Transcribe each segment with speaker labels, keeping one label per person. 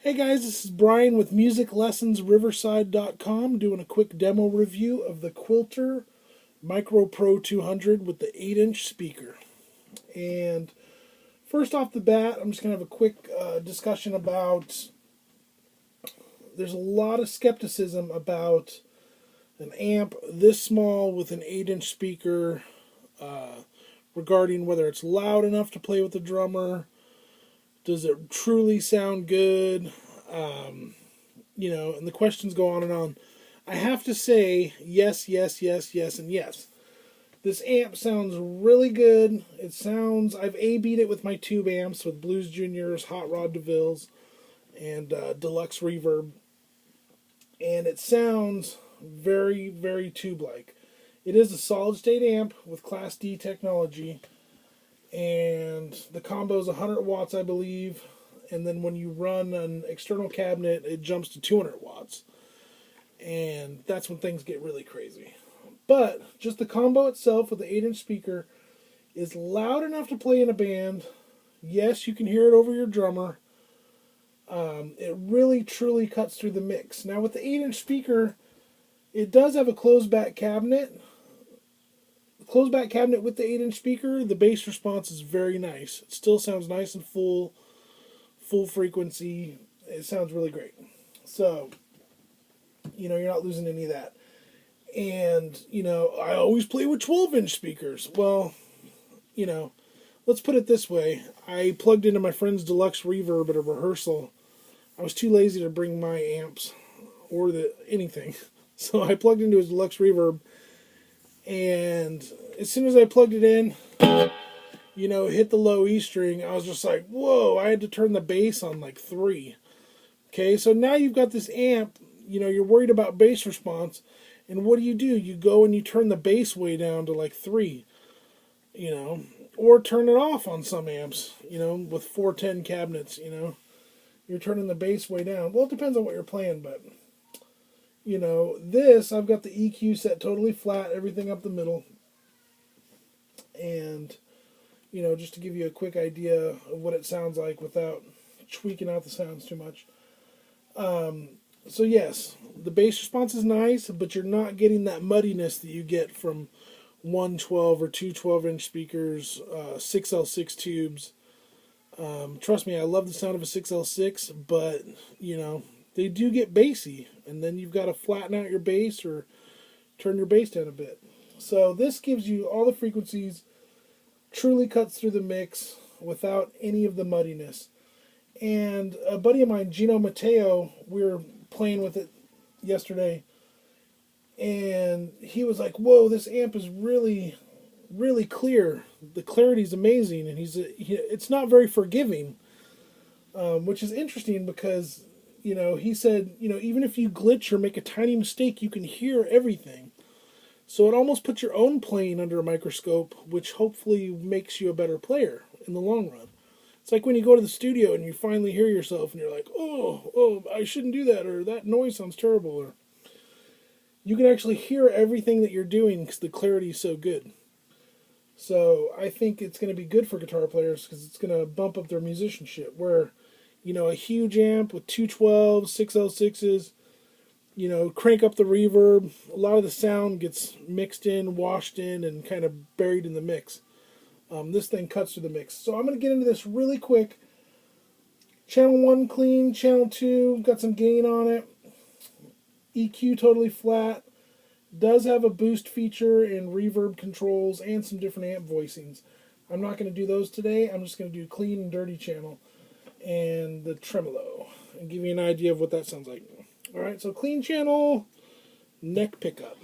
Speaker 1: Hey guys, this is Brian with musiclessonsriverside.com doing a quick demo review of the Quilter Micro Pro 200 with the 8-inch speaker. And first off the bat, I'm just going to have a quick discussion about, there's a lot of skepticism about an amp this small with an 8-inch speaker regarding whether it's loud enough to play with the drummer. Does it truly sound good? And the questions go on and on. I have to say yes, yes, yes, yes, and yes. This amp sounds really good. I've A-B'd it with my tube amps with Blues Juniors, Hot Rod DeVille's, and Deluxe Reverb. And it sounds very, very tube-like. It is a solid-state amp with Class D technology. And the combo is 100 watts, I believe. And then when you run an external cabinet, it jumps to 200 watts. And that's when things get really crazy. But just the combo itself with the 8-inch speaker is loud enough to play in a band. Yes, you can hear it over your drummer. It really, truly cuts through the mix. Now with the 8-inch speaker, it does have a closed back cabinet. Closed back cabinet with the 8-inch speaker, the bass response is very nice. It still sounds nice and full frequency. It sounds really great. So, you're not losing any of that. And, I always play with 12-inch speakers. Well, let's put it this way. I plugged into my friend's Deluxe Reverb at a rehearsal. I was too lazy to bring my amps or anything. So I plugged into his Deluxe Reverb. And as soon as I plugged it in, hit the low E string, I was just like, whoa, I had to turn the bass on like 3. Okay, so now you've got this amp, you're worried about bass response, and what do? You go and you turn the bass way down to like 3, or turn it off on some amps, with 410 cabinets, you're turning the bass way down. Well, it depends on what you're playing, but... this, I've got the EQ set totally flat, everything up the middle. And, just to give you a quick idea of what it sounds like without tweaking out the sounds too much. So yes, the bass response is nice, but you're not getting that muddiness that you get from 112 or 2 12-inch speakers, 6L6 tubes. Trust me, I love the sound of a 6L6, but, they do get bassy, and then you've got to flatten out your bass or turn your bass down a bit. So this gives you all the frequencies, truly cuts through the mix without any of the muddiness. And a buddy of mine, Gino Matteo, we were playing with it yesterday, and he was like, whoa, this amp is really, really clear. The clarity's amazing, and it's not very forgiving, which is interesting because... he said, even if you glitch or make a tiny mistake, you can hear everything. So it almost puts your own playing under a microscope, which hopefully makes you a better player in the long run. It's like when you go to the studio and you finally hear yourself and you're like, oh, I shouldn't do that, or that noise sounds terrible, or you can actually hear everything that you're doing because the clarity is so good. So I think it's going to be good for guitar players because it's going to bump up their musicianship, where... a huge amp with 212s, 6L6s, crank up the reverb. A lot of the sound gets mixed in, washed in, and kind of buried in the mix. This thing cuts through the mix. So I'm going to get into this really quick. Channel 1 clean, channel 2, got some gain on it. EQ totally flat. Does have a boost feature and reverb controls and some different amp voicings. I'm not going to do those today. I'm just going to do clean and dirty channel and the tremolo, and give you an idea of what that sounds like. Alright, so clean channel, neck pickup.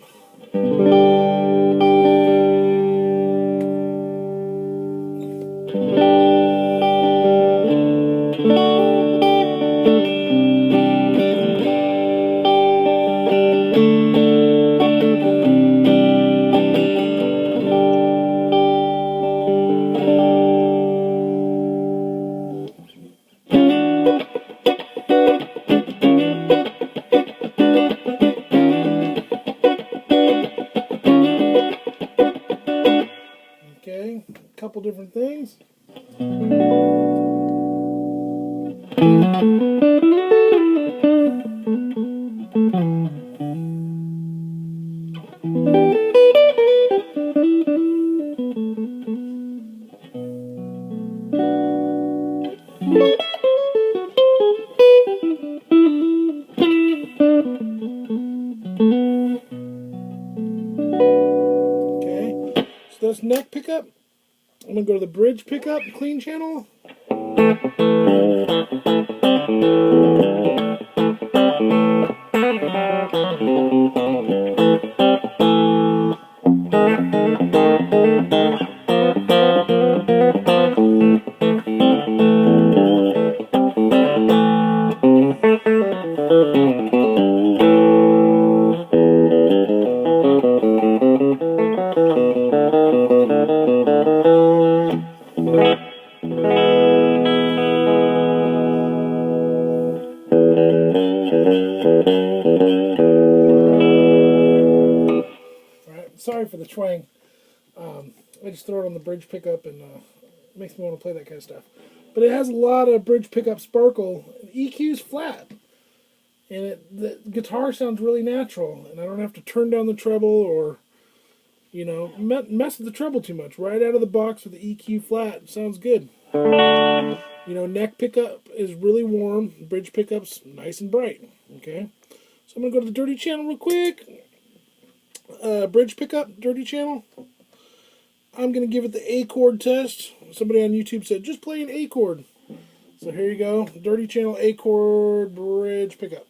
Speaker 1: going to go to the bridge pickup, clean channel. Sorry for the twang. I just throw it on the bridge pickup and it makes me want to play that kind of stuff. But it has a lot of bridge pickup sparkle. EQ's flat. And the guitar sounds really natural. And I don't have to turn down the treble or, you know, mess with the treble too much. Right out of the box with the EQ flat. Sounds good. You know, neck pickup is really warm. Bridge pickup's nice and bright. Okay. So I'm going to go to the dirty channel real quick. Bridge pickup, dirty channel. I'm going to give it the A chord test. Somebody on YouTube said, just play an A chord. So here you go. Dirty channel, A chord, bridge pickup.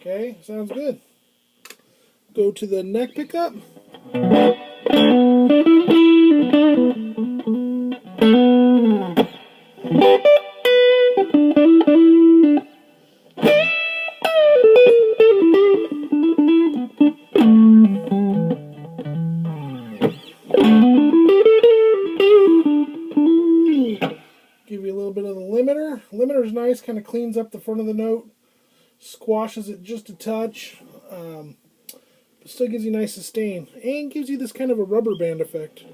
Speaker 1: Okay, sounds good. Go to the neck pickup. Give you a little bit of the limiter. Limiter's nice, kind of cleans up the front of the note. Squashes it just a touch, but still gives you nice sustain, and gives you this kind of a rubber band effect.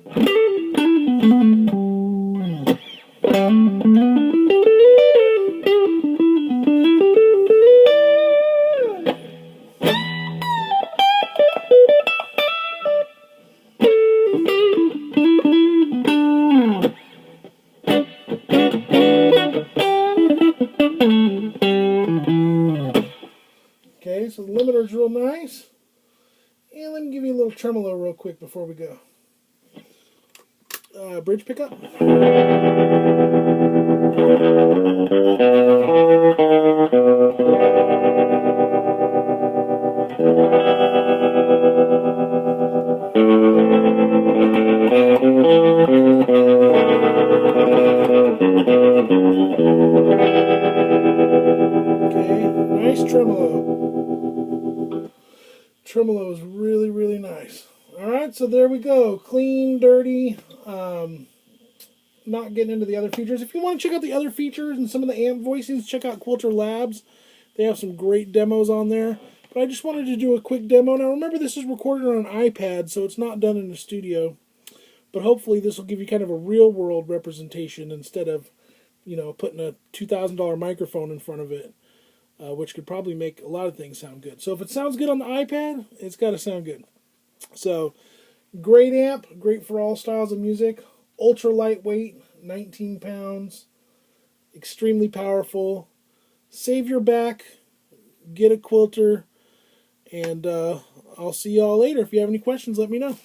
Speaker 1: Okay, so the limiter's real nice. And let me give you a little tremolo real quick before we go. Bridge pickup. Okay, nice tremolo. Tremolo is really, really nice. Alright, so there we go. Clean, dirty, not getting into the other features. If you want to check out the other features and some of the amp voicings, check out Quilter Labs. They have some great demos on there. But I just wanted to do a quick demo. Now remember, this is recorded on an iPad, so it's not done in the studio. But hopefully this will give you kind of a real-world representation instead of, you know, putting a $2,000 microphone in front of it. Which could probably make a lot of things sound good. So if it sounds good on the iPad, it's got to sound good. So, great amp, great for all styles of music. Ultra lightweight, 19 pounds. Extremely powerful. Save your back. Get a Quilter. And I'll see y'all later. If you have any questions, let me know.